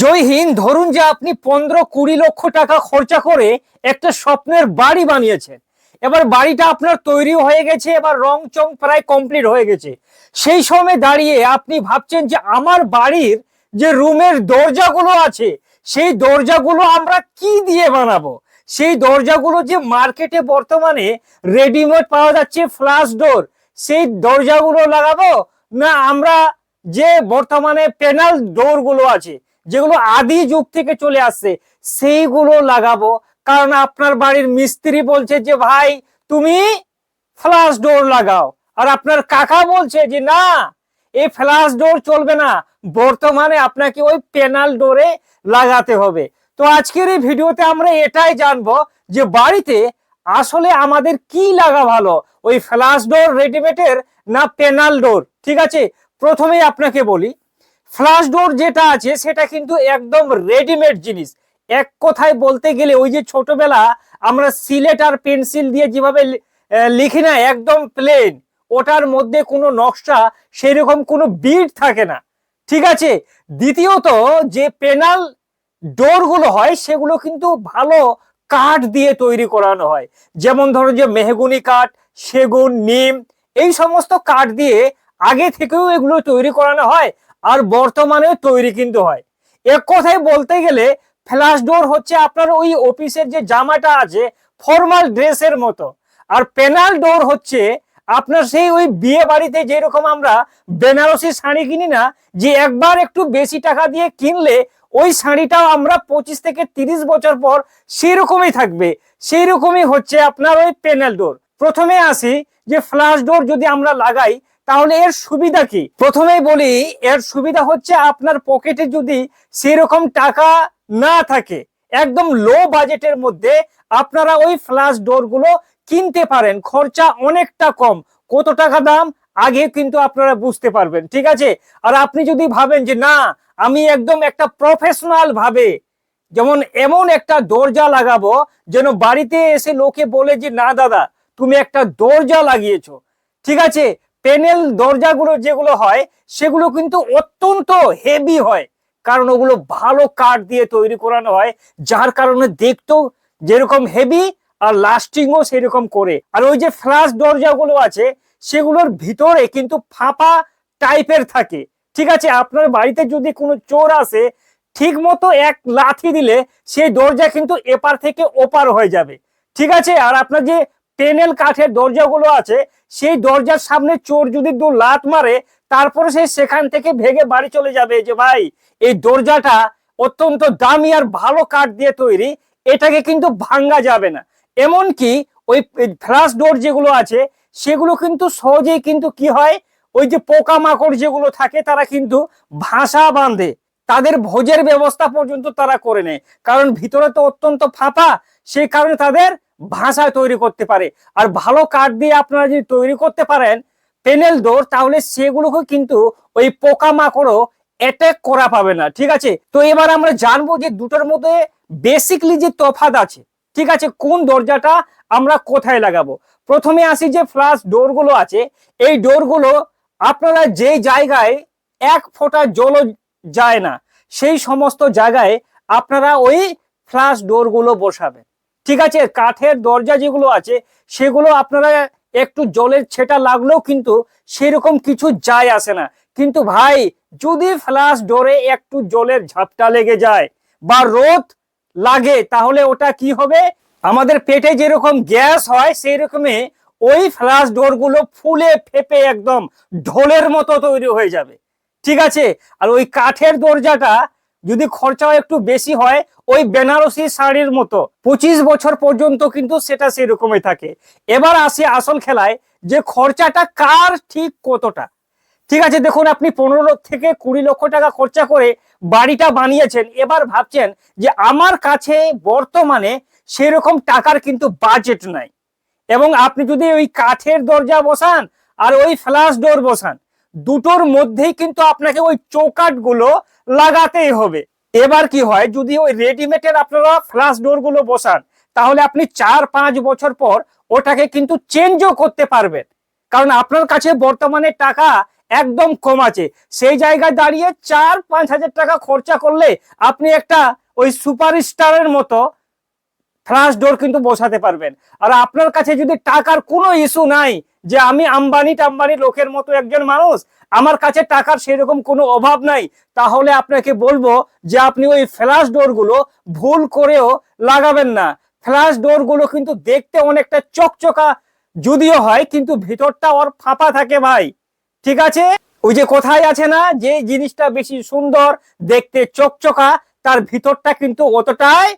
জয় হিন্দ। ধরুন যে আপনি 15-20 লক্ষ টাকা খরচা করে একটা স্বপ্নের বাড়ি বানিয়েছেন। এবার বাড়িটা আপনার তৈরি হয়ে গেছে, এবার রং চং প্রায় কমপ্লিট হয়ে গেছে। সেই সময় দাঁড়িয়ে আপনি ভাবছেন যে আমার বাড়ির যে রুমের দরজাগুলো আছে সেই দরজাগুলো আমরা কি দিয়ে বানাবো। সেই দরজাগুলো যে মার্কেটে বর্তমানে রেডিমেড পাওয়া যাচ্ছে ফ্ল্যাশ ডোর, সেই দরজাগুলো লাগাবো, না আমরা যে বর্তমানে প্যানেল ডোর গুলো আছে যেগুলো আদি যুগ থেকে চলে আসছে সেইগুলো লাগাবো। কারণ আপনার বাড়ির মিস্ত্রি বলছে যে ভাই তুমি ফ্ল্যাশ ডোর লাগাও, আর আপনার কাকা বলছে যে না এই ফ্ল্যাশ ডোর চলবে না, বর্তমানে আপনাকে ওই প্যানেল ডোরে লাগাতে হবে। তো আজকের এই ভিডিওতে আমরা এটাই জানবো যে বাড়িতে আসলে আমাদের কি লাগা ভালো, ওই ফ্ল্যাশ ডোর রেডিমেডের না প্যানেল ডোর। ঠিক আছে, প্রথমেই আপনাকে বলি ফ্ল্যাশ ডোর যেটা আছে সেটা কিন্তু একদম রেডিমেড জিনিস। এক কথায় বলতে গেলে ওই যে ছোটবেলা আমরা সিলেট আর পেন্সিল দিয়ে যেভাবে লিখি না, একদম প্লেন, ওটার মধ্যে কোনো নকশা সেরকম কোনো বিট থাকে না। ঠিক আছে, দ্বিতীয়ত যে প্যানেল ডোর গুলো হয় সেগুলো কিন্তু ভালো কাঠ দিয়ে তৈরি করানো হয়, যেমন ধরো যে মেহগনি কাঠ, সেগুন, নিম, এই সমস্ত কাঠ দিয়ে আগে থেকেও এগুলো তৈরি করানো হয়, আর বর্তমানে তৈরি কিন্তু হয়। এক কথায় বলতে গেলে ফ্ল্যাশ ডোর হচ্ছে আপনার ওই অফিসের যে জামাটা আছে ফর্মাল ড্রেসের মতো, আর প্যানেল ডোর হচ্ছে আপনার সেই ওই বিয়ে বাড়িতে যেরকম আমরা বেনারসি শাড়ি কিনি না, যে একবার একটু বেশি টাকা দিয়ে কিনলে ওই শাড়িটাও আমরা 25 থেকে 30 বছর পর সেরকমই থাকবে, সেই রকমই হচ্ছে আপনার ওই প্যানেল ডোর। প্রথমে আসি যে ফ্ল্যাশ ডোর যদি আমরা লাগাই তাহলে এর সুবিধা কি। প্রথমেই বলি এর সুবিধা হচ্ছে আপনার পকেটে যদি সেরকম টাকা না থাকে, একদম লো বাজেটের মধ্যে আপনারা ওই ফ্ল্যাশ ডোর গুলো কিনতে পারেন, খরচা অনেকটা কম। কত টাকা দাম আগে কিন্তু আপনারা বুঝতে পারবেন। ঠিক আছে, আর আপনি যদি ভাবেন যে না আমি একদম একটা প্রফেশনাল ভাবে যেমন এমন একটা দরজা লাগাবো যেন বাড়িতে এসে লোকে বলে যে না দাদা তুমি একটা দরজা লাগিয়েছো। ঠিক আছে, প্যানেল দরজাগুলো যেগুলো হয় সেগুলো কিন্তু অত্যন্ত হেভি হয়, কারণ ওগুলো ভালো কাঠ দিয়ে তৈরি করানো হয়, যার কারণে দেখতেও যেরকম হেভি আর লাস্টিংও সেরকম করে। আর ওই যে ফ্ল্যাশ দরজাগুলো আছে সেগুলোর ভিতরে কিন্তু ফাঁপা টাইপের থাকে। ঠিক আছে, আপনার বাড়িতে যদি কোনো চোর আসে ঠিক মতো এক লাথি দিলে সেই দরজা কিন্তু এপার থেকে ওপার হয়ে যাবে। ঠিক আছে, আর আপনার যে প্যানেল কাঠের দরজাগুলো আছে সেই দরজার সামনে চোর যদি দু লাথ মারে তারপরে সে সেখান থেকে ভেঙে বাড়ি চলে যাবে যে ভাই এই দরজাটা অত্যন্ত দামি আর ভালো কাঠ দিয়ে তৈরি, এটাকে কিন্তু ভাঙ্গা যাবে না। এমনকি ওই ফ্ল্যাশ ডোর যেগুলো আছে সেগুলো কিন্তু সহজেই কিন্তু কি হয়, ওই যে পোকামাকড় যেগুলো থাকে তারা কিন্তু ভাষা বাঁধে, তাদের ভোজের ব্যবস্থা পর্যন্ত তারা করে নেয়, কারণ ভিতরে তো অত্যন্ত ফাঁপা, সেই কারণে তাদের ভাষা তৈরি করতে পারে। আর ভালো কাঠ দিয়ে আপনারা যদি তৈরি করতে পারেন প্যানেল ডোর, তাহলে সেগুলোকে কিন্তু ওই পোকামাকড়ও অ্যাটাক করা পাবে না। ঠিক আছে, তো এবার আমরা জানবো যে দুটোর মধ্যে বেসিকলি যে তফাৎ আছে। ঠিক আছে, কোন দরজাটা আমরা কোথায় লাগাবো। প্রথমে আসি যে ফ্ল্যাশ ডোর গুলো আছে, এই ডোর গুলো আপনারা যে জায়গায় এক ফোঁটা জল যায় না সেই সমস্ত জায়গায় আপনারা ওই ফ্ল্যাশ ডোর গুলো বসাবেন। ঠিক আছে, কাঠের দরজা যেগুলো আছে সেগুলো আপনারা একটু জলের ছেটা লাগলেও কিন্তু সেরকম কিছু যায় আসে না, কিন্তু ভাই যদি ফ্ল্যাশ ডোরে একটু জলের ঝাপটা লেগে যায় বা রোদ লাগে তাহলে ওটা কি হবে, আমাদের পেটে যেরকম গ্যাস হয় সেই রকমই ওই ফ্ল্যাশ ডোর গুলো ফুলে ফেপে একদম ঢোলের মতো তৈরি হয়ে যাবে। ঠিক আছে, আর ওই কাঠের দরজাটা যদি খরচাও একটু বেশি হয় ওই বেনারসি শাড়ির মতো 25 বছর পর্যন্ত কিন্তু সেটা সেরকমই থাকে। এবার আসি আসল খেলায় যে খরচাটা কার ঠিক কতটা। ঠিক আছে, দেখুন আপনি 15 থেকে 20 লক্ষ টাকা খরচা করে বাড়িটা বানিয়েছেন, এবার ভাবছেন যে আমার কাছে বর্তমানে সেরকম টাকার কিন্তু বাজেট নাই, এবং আপনি যদি ওই কাঠের দরজা বসান আর ওই ফ্ল্যাশ ডোর বসান দুটোর মধ্যেই কিন্তু আপনাকে ওই চৌকাঠ গুলো লাগাতেই হবে। এবার কি হয় যদি ওই রেডিমেডের আপনারা ফ্ল্যাশ ডোর গুলো বসান তাহলে আপনি 4-5 বছর পর ওটাকে কিন্তু চেঞ্জও করতে পারবেন, কারণ আপনার কাছে বর্তমানে টাকা একদম কম আছে। সেই জায়গায় দাঁড়িয়ে 4-5 হাজার টাকা খরচা করলে আপনি একটা ওই সুপারস্টারের মতো ফ্লাশ ডোর কিন্তু বসাতে পারবেন। আর আপনার কাছে যদি টাকার কোনো ইস্যু নাই, যে আমি আম্বানি টাম্বানি লোকের মতো একজন মানুষ, আমার কাছে টাকার সেরকম কোনো অভাব নাই, তাহলে আপনাকে বলবো যে আপনি ওই ফ্ল্যাশ ডোর গুলো ভুল করেও লাগাবেন না। ফ্ল্যাশ ডোর গুলো কিন্তু দেখতে অনেকটা চকচকা যদিও হয়, কিন্তু ভিতরটা ওর ফাঁপা থাকে ভাই। ঠিক আছে, ওই যে কোথায় আছে না, যে জিনিসটা বেশি সুন্দর দেখতে চকচকা, তার ভিতরটা কিন্তু অতটাই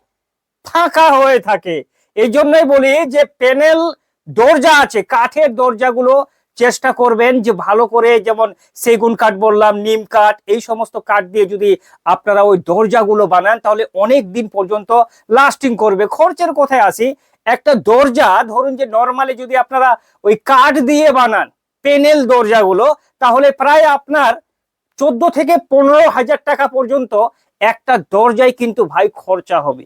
ফাঁকা হয়ে থাকে। এই জন্যই বলি যে প্যানেল দরজা আছে, কাঠের দরজাগুলো চেষ্টা করবেন যে ভালো করে, যেমন সেগুন কাঠ বললাম, নিম কাঠ, এই সমস্ত কাঠ দিয়ে যদি আপনারা ওই দরজাগুলো বানান তাহলে অনেক দিন পর্যন্ত লাস্টিং করবে। খরচের কোথায় আসি, একটা দরজা ধরুন যে নর্মালি যদি আপনারা ওই কাঠ দিয়ে বানান প্যানেল দরজাগুলো, তাহলে প্রায় আপনার 14 থেকে 15 হাজার টাকা পর্যন্ত একটা দরজায় কিন্তু ভাই খরচা হবে।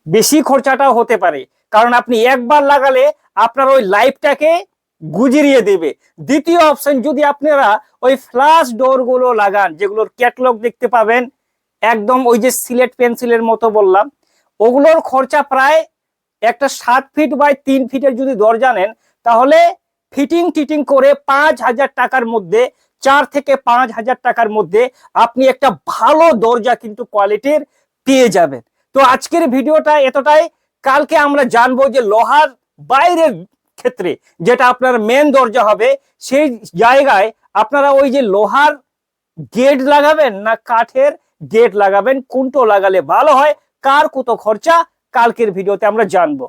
বেশি খরচাটাও হতে পারে, কারণ আপনি একবার লাগালে আপনার ওই লাইফটাকে গুজরিয়ে দেবে। দ্বিতীয় অপশন, যদি আপনারা ওই ফ্ল্যাশ ডোর গুলো লাগান, যেগুলোর ক্যাটালগ দেখতে পাবেন একদম ওই যে সিলেট পেন্সিলের মতো বললাম, ওগুলোর খরচা প্রায় একটা 7 ফিট বাই 3 ফিটের যদি দরজা নেন, তাহলে ফিটিং টিটিং করে 5,000 টাকার মধ্যে, 4 থেকে 5,000 টাকার মধ্যে আপনি একটা ভালো দরজা কিন্তু কোয়ালিটির পেয়ে যাবেন। তো আজকের ভিডিওটা এতটাই। কালকে আমরা জানবো যে লোহার বাইরের ক্ষেত্রে, যেটা আপনার মেন দরজা হবে, সেই জায়গায় আপনারা ওই যে লোহার গেট লাগাবেন না কাঠের গেট লাগাবেন, কোনটা লাগালে ভালো হয়, কার কত খরচা, কালকের ভিডিওতে আমরা জানবো।